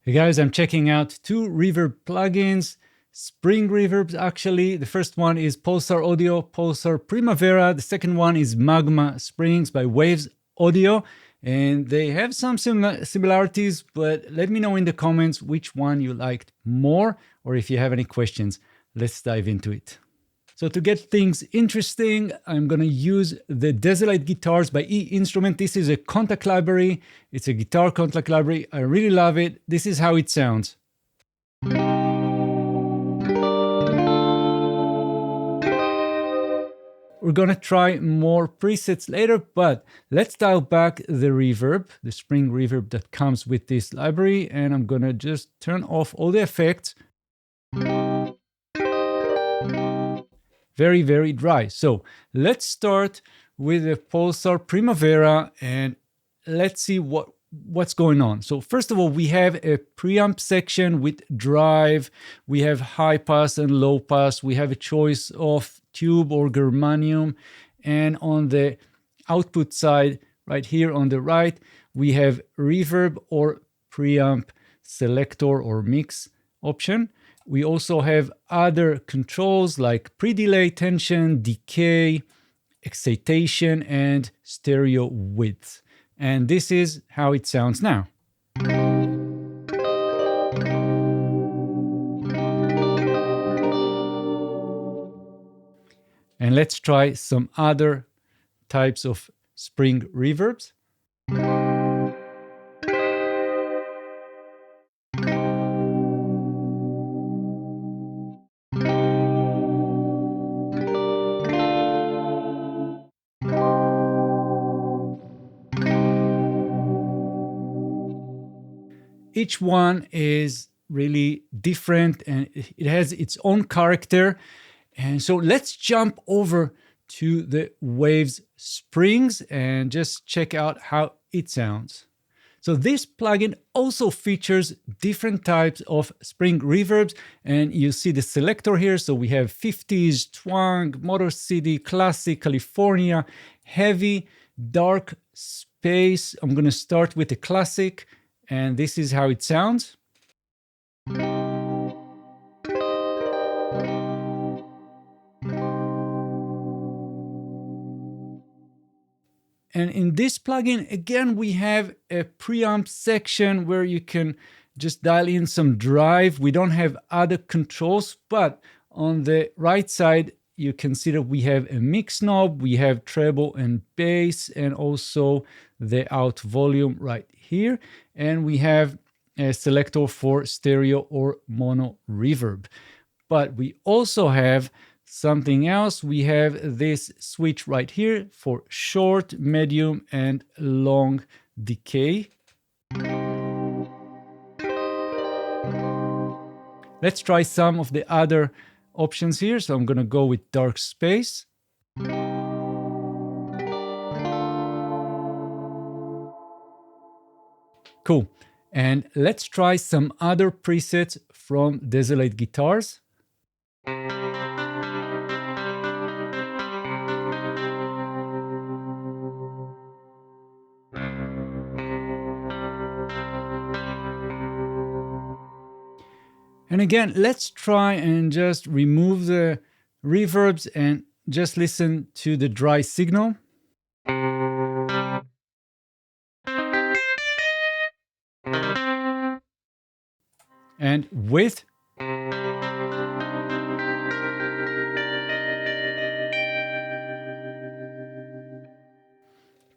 Hey guys, I'm checking out two reverb plugins, spring reverbs actually. The first one is Pulsar Audio, Pulsar Primavera. The second one is Magma Springs by Waves Audio. And they have some similarities, but let me know in the comments which one you liked more, or if you have any questions. Let's dive into it. So to get things interesting, I'm going to use the Desolate Guitars by E Instrument. This is a contact library. It's a guitar contact library. I really love it. This is how it sounds. We're going to try more presets later, but let's dial back the reverb, the spring reverb that comes with this library. And I'm going to just turn off all the effects. Very, very dry. So let's start with the Pulsar Primavera and let's see what's going on. So first of all, we have a preamp section with drive. We have high pass and low pass. We have a choice of tube or germanium. And on the output side, right here on the right, we have reverb or preamp selector or mix option. We also have other controls like pre-delay, tension, decay, excitation, and stereo width. And this is how it sounds now. And let's try some other types of spring reverbs. Each one is really different and it has its own character. And so let's jump over to the Waves Springs and just check out how it sounds. So this plugin also features different types of spring reverbs, and you see the selector here. So we have 50s, twang, Motor City, classic, California, heavy, dark, space. I'm going to start with the classic. And this is how it sounds. And in this plugin, again, we have a preamp section where you can just dial in some drive. We don't have other controls, but on the right side, you can see that we have a mix knob, we have treble and bass, and also the out volume right here. And we have a selector for stereo or mono reverb. But we also have something else. We have this switch right here for short, medium, and long decay. Let's try some of the other options here. So I'm going to go with dark space. Cool. And let's try some other presets from Desolate Guitars. And again, let's try and just remove the reverbs and just listen to the dry signal. And width.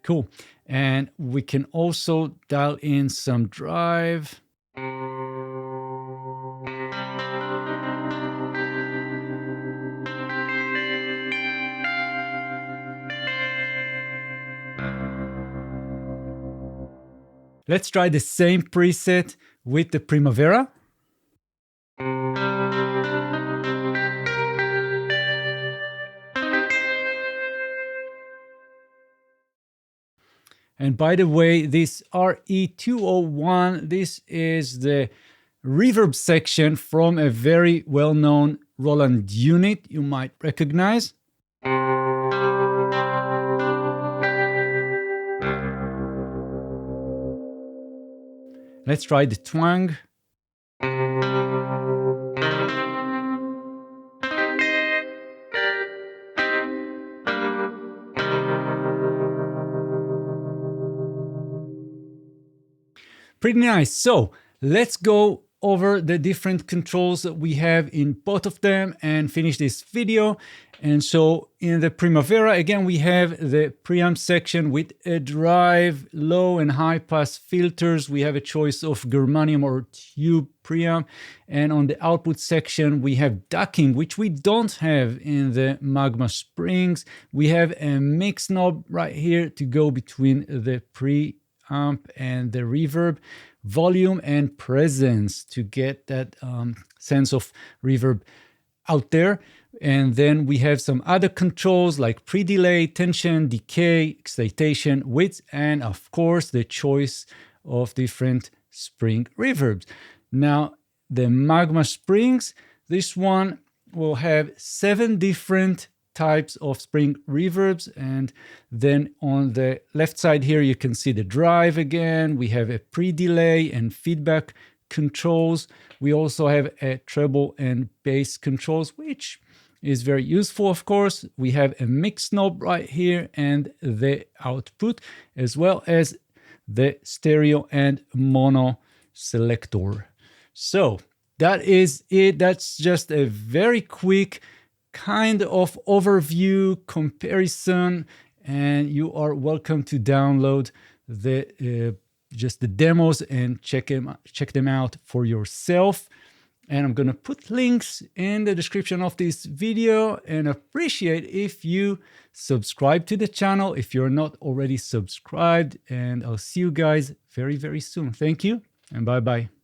Cool. And we can also dial in some drive. Let's try the same preset with the Primavera. And by the way, this RE201, this is the reverb section from a very well-known Roland unit you might recognize. Let's try the twang Pretty nice. So let's go over the different controls that we have in both of them and finish this video. And so in the Primavera, again, we have the preamp section with a drive, low and high pass filters. We have a choice of germanium or tube preamp. And on the output section, we have ducking, which we don't have in the Magma Springs. We have a mix knob right here to go between the preamp and the reverb, volume and presence to get that sense of reverb out there. And then we have some other controls like pre-delay, tension, decay, excitation, width, and of course the choice of different spring reverbs. Now the Magma Springs, this one will have 7 different types of spring reverbs, and then on the left side here you can see the drive again. We have a pre-delay and feedback controls. We also have a treble and bass controls, which is very useful, of course. We have a mix knob right here and the output, as well as the stereo and mono selector. So that is it. That's just a very quick kind of overview comparison, and you are welcome to download the just the demos and check them out for yourself. And I'm gonna put links in the description of this video, and appreciate if you subscribe to the channel if you're not already subscribed. And I'll see you guys very, very soon. Thank you and bye-bye.